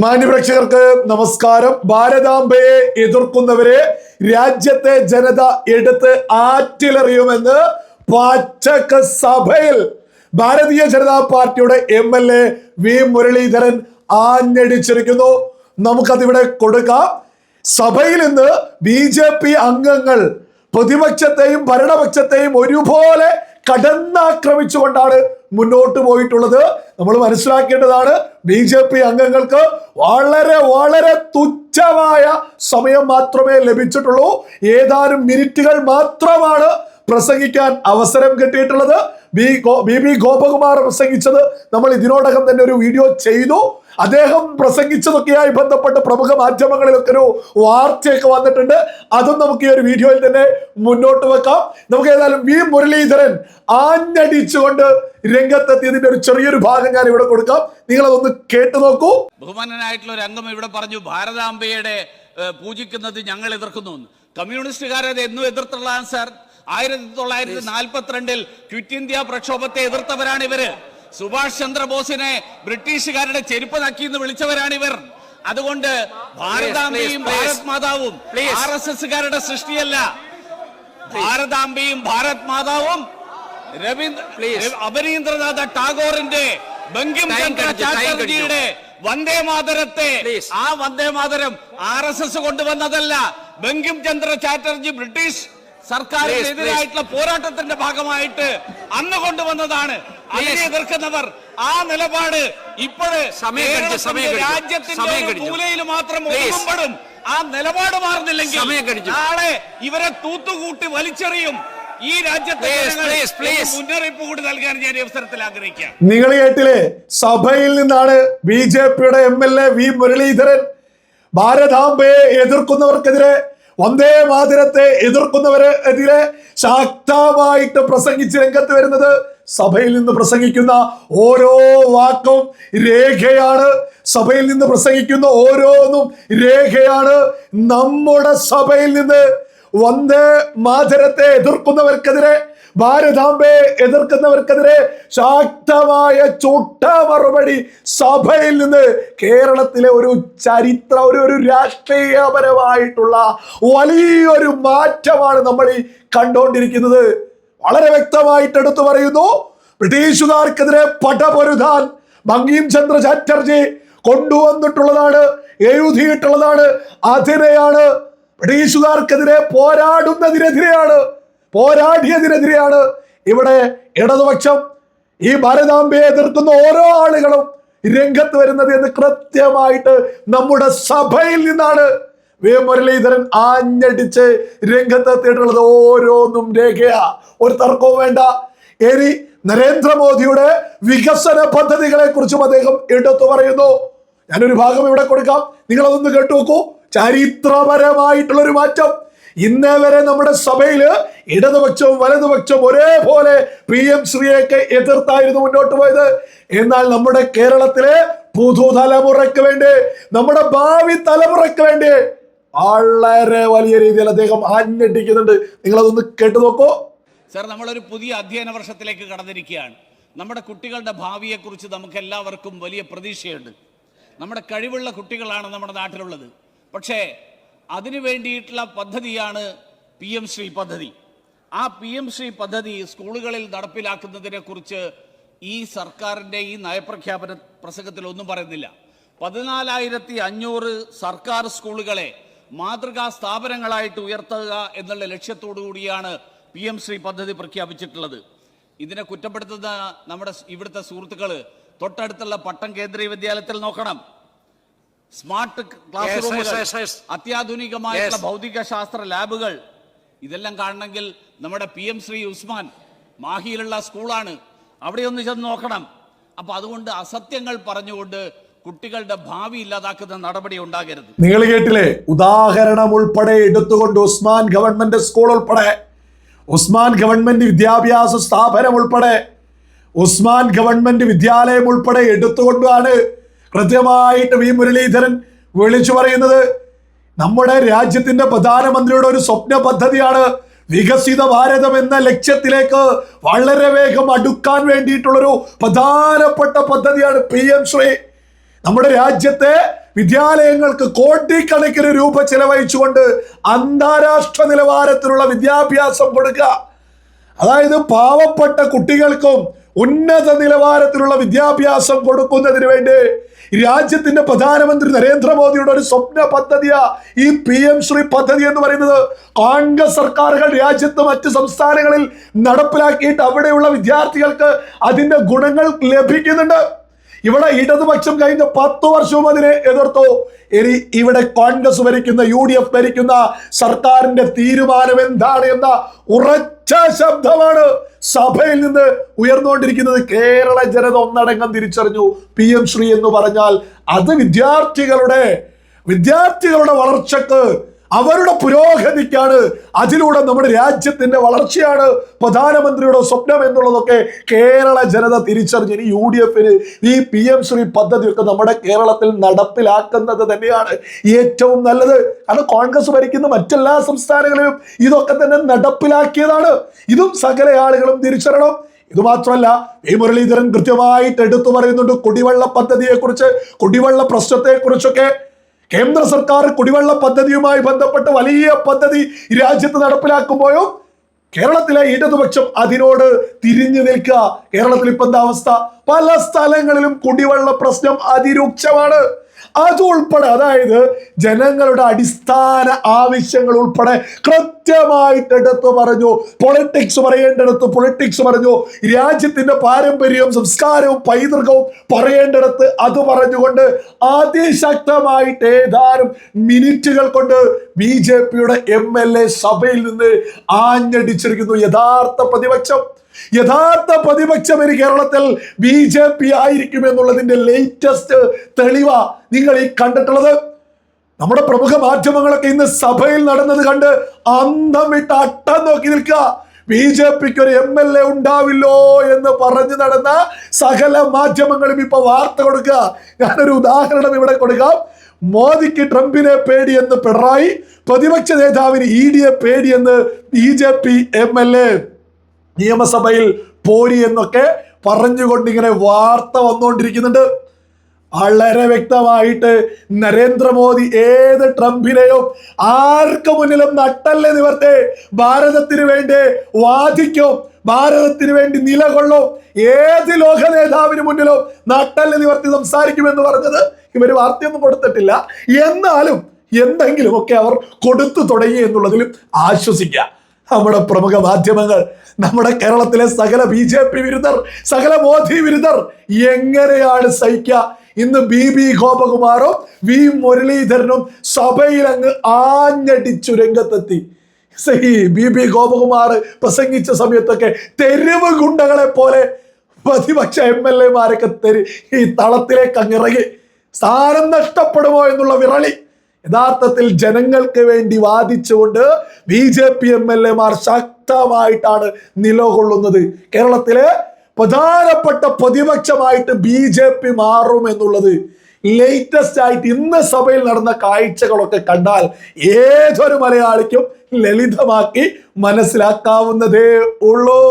മാന്യപ്രേക്ഷകർക്ക് നമസ്കാരം. ഭാരതാംബയെ എതിർക്കുന്നവരെ രാജ്യത്തെ ജനത എടുത്ത് ആറ്റിലെറിയുമെന്ന് പച്ചക്ക് സഭയിൽ ഭാരതീയ ജനതാ പാർട്ടിയുടെ MLA വി മുരളീധരൻ ആഞ്ഞടിച്ചിരിക്കുന്നു. നമുക്കതിവിടെ കൊടുക്കാം. സഭയിൽ ഇന്ന് BJP അംഗങ്ങൾ പ്രതിപക്ഷത്തെയും ഭരണപക്ഷത്തെയും ഒരുപോലെ കടന്നാക്രമിച്ചുകൊണ്ടാണ് മുന്നോട്ട് പോയിട്ടുള്ളത്. നമ്മൾ മനസ്സിലാക്കേണ്ടതാണ്, BJP അംഗങ്ങൾക്ക് വളരെ വളരെ തുച്ഛമായ സമയം മാത്രമേ ലഭിച്ചിട്ടുള്ളൂ. ഏതാനും മിനിറ്റുകൾ മാത്രമാണ് പ്രസംഗിക്കാൻ അവസരം കിട്ടിയിട്ടുള്ളത്. ബി ഗോപകുമാർ പ്രസംഗിച്ചത് നമ്മൾ ഇതിനോടകം തന്നെ ഒരു വീഡിയോ ചെയ്തു. അദ്ദേഹം പ്രസംഗിച്ചതൊക്കെയായി ബന്ധപ്പെട്ട് പ്രമുഖ മാധ്യമങ്ങളിലൊക്കെ ഒരു വാർത്തയൊക്കെ വന്നിട്ടുണ്ട്. അതും നമുക്ക് ഈ ഒരു വീഡിയോയിൽ തന്നെ മുന്നോട്ട് വെക്കാം. നമുക്ക് ഏതായാലും വി മുരളീധരൻ ആഞ്ഞടിച്ചുകൊണ്ട് രംഗത്തെത്തിയതിന്റെ ഒരു ചെറിയൊരു ഭാഗം ഞാൻ ഇവിടെ കൊടുക്കാം. നിങ്ങൾ അതൊന്ന് കേട്ടു നോക്കൂ. ബഹുമാനനായിട്ടുള്ള ഒരു അംഗം ഇവിടെ പറഞ്ഞു, ഭാരതാംബയുടെ പൂജിക്കുന്നത് ഞങ്ങൾ എതിർക്കുന്നു. കമ്മ്യൂണിസ്റ്റുകാരത് എന്നും എതിർത്തുള്ളതാണ് സാർ. 1942 ക്വിറ്റ് ഇന്ത്യ പ്രക്ഷോഭത്തെ എതിർത്തവരാണ് ഇവര്. സുഭാഷ് ചന്ദ്രബോസിനെ ബ്രിട്ടീഷുകാരുടെ ചെരുപ്പ് നക്കിന്ന് വിളിച്ചവരാണിവർ. അതുകൊണ്ട് ഭാരതാംബയും ഭാരത് മാതാവും RSSകാരുടെ സൃഷ്ടിയല്ല. ഭാരതാംബയും ഭാരത് മാതാവും അവനീന്ദ്രനാഥ ടാഗോറിന്റെ ബങ്കിം ചന്ദ്ര ചാറ്റർജിയുടെ വന്ദേ മാതരത്തെ, ആ വന്ദേ മാതരം RSS കൊണ്ടുവന്നതല്ല. ബങ്കിം ചന്ദ്ര ചാറ്റർജി ബ്രിട്ടീഷ് സർക്കാരിനെതിരായിട്ടുള്ള പോരാട്ടത്തിന്റെ ഭാഗമായിട്ട് അന്ന് കൊണ്ടുവന്നതാണ്. അതിനെ എതിർക്കുന്നവർ ആ നിലപാട് ഇപ്പോഴ് രാജ്യത്തിന്റെ മൂലയിൽ മാത്രം ഒതുങ്ങപ്പെടും. ആ നിലപാട് മാറുന്നില്ലെങ്കിൽ നാളെ ഇവരെ തൂത്തുകൂട്ടി വലിച്ചെറിയും. ഈ രാജ്യത്തെ മുന്നറിയിപ്പ് കൂടി നൽകാൻ ഞാൻ അവസരത്തിൽ ആഗ്രഹിക്കാം. നിങ്ങൾ കേട്ടില്ലേ, സഭയിൽ നിന്നാണ് BJPയുടെ MLA വി മുരളീധരൻ ഭാരതാംബയെ എതിർക്കുന്നവർക്കെതിരെ, വന്ദേ മാതരത്തെ എതിർക്കുന്നവരെതിരെ ശക്തമായിട്ട് പ്രസംഗിച്ച് രംഗത്ത് വരുന്നത്. സഭയിൽ നിന്ന് പ്രസംഗിക്കുന്ന ഓരോ വാക്കും രേഖയാണ്. സഭയിൽ നിന്ന് പ്രസംഗിക്കുന്ന ഓരോന്നും രേഖയാണ്. നമ്മുടെ സഭയിൽ നിന്ന് വന്ദേ മാതരത്തെ എതിർക്കുന്നവർക്കെതിരെ, ഭാരതാംബയെ എതിർക്കുന്നവർക്കെതിരെ ശക്തമായ ചുട്ട മറുപടി സഭയിൽ നിന്ന് കേരളത്തിലെ ഒരു ചരിത്ര ഒരു രാഷ്ട്രീയപരമായിട്ടുള്ള വലിയൊരു മാറ്റമാണ് നമ്മൾ ഈ കണ്ടുകൊണ്ടിരിക്കുന്നത്. വളരെ വ്യക്തമായിട്ട് എടുത്തു പറയുന്നു, ബ്രിട്ടീഷുകാർക്കെതിരെ പടപൊരുതാൻ ബങ്കിം ചന്ദ്ര ചാറ്റർജി കൊണ്ടുവന്നിട്ടുള്ളതാണ്, എഴുതിയിട്ടുള്ളതാണ്. അതിനെയാണ് ബ്രിട്ടീഷുകാർക്കെതിരെ പോരാടിയതിനെതിരെയാണ് ഇവിടെ ഇടതുപക്ഷം, ഈ ഭാരതാംബയെ എതിർക്കുന്ന ഓരോ ആളുകളും രംഗത്ത് വരുന്നത് എന്ന് കൃത്യമായിട്ട് നമ്മുടെ സഭയിൽ നിന്നാണ് വി മുരളീധരൻ ആഞ്ഞടിച്ച് രംഗത്തെത്തിയിട്ടുള്ളത്. ഓരോന്നും രേഖയാ, ഒരു തർക്കവും വേണ്ട. ഇനി നരേന്ദ്രമോദിയുടെ വികസന പദ്ധതികളെ കുറിച്ചും അദ്ദേഹം എടുത്തു പറയുന്നു. ഞാനൊരു ഭാഗം ഇവിടെ കൊടുക്കാം, നിങ്ങൾ അതൊന്ന് കേട്ടു നോക്കൂ. ചരിത്രപരമായിട്ടുള്ളൊരു മാറ്റം. ഇന്നേ വരെ നമ്മുടെ സഭയില് ഇടതുപക്ഷവും വലതുപക്ഷവും ഒരേപോലെ PM ശ്രീയൊക്കെ എതിർത്തായിരുന്നു മുന്നോട്ട് പോയത്. എന്നാൽ നമ്മുടെ കേരളത്തിലെ പുതുതലമുറയ്ക്ക് വേണ്ടി, നമ്മുടെ ഭാവി തലമുറയ്ക്ക് വേണ്ടി വളരെ വലിയ രീതിയിൽ അദ്ദേഹം ആഞ്ഞടിക്കുന്നുണ്ട്. നിങ്ങൾ അതൊന്ന് കേട്ടു നോക്കൂ. സർ, നമ്മളൊരു പുതിയ അധ്യയന വർഷത്തിലേക്ക് കടന്നിരിക്കുകയാണ്. നമ്മുടെ കുട്ടികളുടെ ഭാവിയെക്കുറിച്ച് നമുക്ക് എല്ലാവർക്കും വലിയ പ്രതീക്ഷയുണ്ട്. നമ്മുടെ കഴിവുള്ള കുട്ടികളാണ് നമ്മുടെ നാട്ടിലുള്ളത്. പക്ഷേ അതിനു വേണ്ടിയിട്ടുള്ള പദ്ധതിയാണ് PM ശ്രീ പദ്ധതി. ആ PM ശ്രീ പദ്ധതി സ്കൂളുകളിൽ നടപ്പിലാക്കുന്നതിനെ കുറിച്ച് ഈ സർക്കാരിൻ്റെ ഈ നയപ്രഖ്യാപന പ്രസംഗത്തിൽ ഒന്നും പറയുന്നില്ല. 14,500 സർക്കാർ സ്കൂളുകളെ മാതൃകാ സ്ഥാപനങ്ങളായിട്ട് ഉയർത്തുക എന്നുള്ള ലക്ഷ്യത്തോടു കൂടിയാണ് PM ശ്രീ പദ്ധതി പ്രഖ്യാപിച്ചിട്ടുള്ളത്. ഇതിനെ കുറ്റപ്പെടുത്തുന്ന നമ്മുടെ ഇവിടുത്തെ സുഹൃത്തുക്കൾ തൊട്ടടുത്തുള്ള പട്ടം കേന്ദ്രീയ വിദ്യാലയത്തിൽ നോക്കണം. സ്മാർട്ട് ക്ലാസ് റൂമുകൾ, അത്യാധുനികമായിട്ടുള്ള ഭൗതിക ശാസ്ത്ര ലാബുകൾ, ഇതെല്ലാം കാണണമെങ്കിൽ നമ്മുടെ PM ശ്രീ ഉസ്മാൻ മാഹിയിലുള്ള സ്കൂളാണ്, അവിടെ ഒന്ന് ചെന്ന് നോക്കണം. അപ്പൊ അതുകൊണ്ട് അസത്യങ്ങൾ പറഞ്ഞുകൊണ്ട് കുട്ടികളുടെ ഭാവി ഇല്ലാതാക്കുന്ന നടപടി ഉണ്ടാകരുത്. നിങ്ങൾ കേട്ടില്ലേ, ഉദാഹരണം ഉൾപ്പെടെ എടുത്തുകൊണ്ട് ഉസ്മാൻ ഗവൺമെന്റ് സ്കൂൾ ഉൾപ്പെടെ, ഉസ്മാൻ ഗവൺമെന്റ് വിദ്യാഭ്യാസ സ്ഥാപനം ഉൾപ്പെടെ, ഉസ്മാൻ ഗവൺമെന്റ് വിദ്യാലയം ഉൾപ്പെടെ എടുത്തുകൊണ്ടാണ് കൃത്യമായിട്ട് വി മുരളീധരൻ വിളിച്ചു പറയുന്നത്. നമ്മുടെ രാജ്യത്തിന്റെ പ്രധാനമന്ത്രിയുടെ ഒരു സ്വപ്ന പദ്ധതിയാണ് വികസിത ഭാരതം എന്ന ലക്ഷ്യത്തിലേക്ക് വളരെ വേഗം അടുക്കാൻ വേണ്ടിയിട്ടുള്ളൊരു പ്രധാനപ്പെട്ട പദ്ധതിയാണ് PM ശ്രീ. നമ്മുടെ രാജ്യത്തെ വിദ്യാലയങ്ങൾക്ക് കോടിക്കണക്കിന് രൂപ ചെലവഴിച്ചുകൊണ്ട് അന്താരാഷ്ട്ര നിലവാരത്തിലുള്ള വിദ്യാഭ്യാസം കൊടുക്കുക. അതായത് പാവപ്പെട്ട കുട്ടികൾക്കും ഉന്നത നിലവാരത്തിലുള്ള വിദ്യാഭ്യാസം കൊടുക്കുന്നതിന് വേണ്ടി രാജ്യത്തിന്റെ പ്രധാനമന്ത്രി നരേന്ദ്രമോദിയുടെ ഒരു സ്വപ്ന പദ്ധതിയാ ഈ PM ശ്രീ പദ്ധതി എന്ന് പറയുന്നത്. കോൺഗ്രസ് സർക്കാരുകൾ രാജ്യത്ത് മറ്റ് സംസ്ഥാനങ്ങളിൽ നടപ്പിലാക്കിയിട്ട് അവിടെയുള്ള വിദ്യാർത്ഥികൾക്ക് അതിന്റെ ഗുണങ്ങൾ ലഭിക്കുന്നുണ്ട്. ഇവിടെ ഇടതുപക്ഷം കഴിഞ്ഞ 10 വർഷവും അതിനെ എതിർത്തു. ഇനി ഇവിടെ കോൺഗ്രസ് ഭരിക്കുന്ന UDF ഭരിക്കുന്ന സർക്കാരിന്റെ തീരുമാനം എന്താണ് എന്ന ഉറച്ച ശബ്ദമാണ് സഭയിൽ നിന്ന് ഉയർന്നുകൊണ്ടിരിക്കുന്നത്. കേരള ജനത ഒന്നടങ്കം തിരിച്ചറിഞ്ഞു. PM ശ്രീ എന്ന് പറഞ്ഞാൽ അത് വിദ്യാർത്ഥികളുടെ വളർച്ചക്ക്, അവരുടെ പുരോഗതിക്കാണ്. അതിലൂടെ നമ്മുടെ രാജ്യത്തിന്റെ വളർച്ചയാണ് പ്രധാനമന്ത്രിയുടെ സ്വപ്നം എന്നുള്ളതൊക്കെ കേരള ജനത തിരിച്ചറിഞ്ഞു. ഇനി UDFന് ഈ PM ശ്രീ പദ്ധതിയൊക്കെ നമ്മുടെ കേരളത്തിൽ നടപ്പിലാക്കുന്നത് തന്നെയാണ് ഏറ്റവും നല്ലത്. കാരണം കോൺഗ്രസ് ഭരിക്കുന്ന മറ്റെല്ലാ സംസ്ഥാനങ്ങളിലും ഇതൊക്കെ തന്നെ നടപ്പിലാക്കിയതാണ്. ഇതും സകല ആളുകളും തിരിച്ചറിയണം. ഇത് മാത്രമല്ല, മുരളീധരൻ കൃത്യമായിട്ട് എടുത്തു പറയുന്നുണ്ട് കുടിവെള്ള പദ്ധതിയെക്കുറിച്ച്, കുടിവെള്ള പ്രശ്നത്തെക്കുറിച്ചൊക്കെ. കേന്ദ്ര സർക്കാർ കുടിവെള്ള പദ്ധതിയുമായി ബന്ധപ്പെട്ട് വലിയ പദ്ധതി രാജ്യത്ത് നടപ്പിലാക്കുമ്പോഴും കേരളത്തിലെ ഇടതുപക്ഷം അതിനോട് തിരിഞ്ഞു നിൽക്കുക. കേരളത്തിൽ ഇപ്പൊ എന്താ അവസ്ഥ? പല സ്ഥലങ്ങളിലും കുടിവെള്ള പ്രശ്നം അതിരൂക്ഷമാണ്. അതുൾപ്പെടെ, അതായത് ജനങ്ങളുടെ അടിസ്ഥാന ആവശ്യങ്ങൾ ഉൾപ്പെടെ കൃത്യമായിട്ട് എടുത്തു പറഞ്ഞു. പൊളിറ്റിക്സ് പറയേണ്ടിടത്ത് പൊളിറ്റിക്സ് പറഞ്ഞു. രാജ്യത്തിന്റെ പാരമ്പര്യവും സംസ്കാരവും പൈതൃകവും പറയേണ്ടിടത്ത് അത് പറഞ്ഞുകൊണ്ട് അതിശക്തമായിട്ട് ഏതാനും മിനിറ്റുകൾ കൊണ്ട് BJPയുടെ MLA സഭയിൽ നിന്ന് ആഞ്ഞടിച്ചിരിക്കുന്നു. യഥാർത്ഥ പ്രതിപക്ഷം ഇനി കേരളത്തിൽ BJP ആയിരിക്കും എന്നുള്ളതിന്റെ ലേറ്റസ്റ്റ് തെളിവാ നിങ്ങൾ ഈ കണ്ടിട്ടുള്ളത്. നമ്മുടെ പ്രമുഖ മാധ്യമങ്ങളൊക്കെ ഇന്ന് സഭയിൽ നടന്നത് കണ്ട് അന്തം വിട്ട് അട്ടം നോക്കി നിൽക്കുക. BJPക്ക് ഒരു MLA ഉണ്ടാവില്ലോ എന്ന് പറഞ്ഞു നടന്ന സകല മാധ്യമങ്ങളും ഇപ്പൊ വാർത്ത കൊടുക്കുക. ഞാനൊരു ഉദാഹരണം ഇവിടെ കൊടുക്കാം. മോദിക്ക് ട്രംപിനെ പേടിയെന്ന് പിണറായി, പ്രതിപക്ഷ നേതാവിന് EDയെ പേടിയെന്ന് BJP MLA നിയമസഭയിൽ പോരി എന്നൊക്കെ പറഞ്ഞുകൊണ്ട് ഇങ്ങനെ വാർത്ത വന്നുകൊണ്ടിരിക്കുന്നുണ്ട്. വളരെ വ്യക്തമായിട്ട് നരേന്ദ്രമോദി ഏത് ട്രംപിനെയും ആർക്ക് മുന്നിലും നട്ടല്ലേ നിവർത്തെ ഭാരതത്തിന് വേണ്ടി വാദിക്കും, ഭാരതത്തിന് വേണ്ടി നിലകൊള്ളും, ഏത് ലോക നേതാവിന് മുന്നിലും നട്ടല്ലേ നിവർത്തി സംസാരിക്കുമെന്ന് പറഞ്ഞത് ഇവര് വാർത്തയൊന്നും കൊടുത്തിട്ടില്ല. എന്നാലും എന്തെങ്കിലുമൊക്കെ അവർ കൊടുത്തു തുടങ്ങി എന്നുള്ളതിലും ആശ്വസിക്കുക. നമ്മുടെ പ്രമുഖ മാധ്യമങ്ങൾ, നമ്മുടെ കേരളത്തിലെ സകല BJP വിരുദ്ധർ, സകല മോദി വിരുദ്ധർ എങ്ങനെയാണ് സഹിക്കുക? ഇന്ന് BB ഗോപകുമാറും മുരളീധരനും സഭയിൽ അങ്ങ് ആഞ്ഞടിച്ചു രംഗത്തെത്തി. BB ഗോപകുമാർ പ്രസംഗിച്ച സമയത്തൊക്കെ തെരുവ് ഗുണ്ടകളെ പോലെ പ്രതിപക്ഷ MLAമാരൊക്കെ ഈ തളത്തിലേക്ക് അങ്ങിറങ്ങി. സ്ഥാനം നഷ്ടപ്പെടുമോ എന്നുള്ള വിറളി. യഥാർത്ഥത്തിൽ ജനങ്ങൾക്ക് വേണ്ടി വാദിച്ചുകൊണ്ട് BJP MLAമാർ ശക്തമായിട്ടാണ് നിലകൊള്ളുന്നത്. കേരളത്തിലെ പ്രധാനപ്പെട്ട പ്രതിപക്ഷമായിട്ട് BJP മാറും എന്നുള്ളത് ലേറ്റസ്റ്റ് ആയിട്ട് ഇന്ന് സഭയിൽ നടന്ന കാഴ്ചകളൊക്കെ കണ്ടാൽ ഏതൊരു മലയാളിക്കും ലളിതമാക്കി മനസ്സിലാക്കാവുന്നതേ ഉള്ളൂ.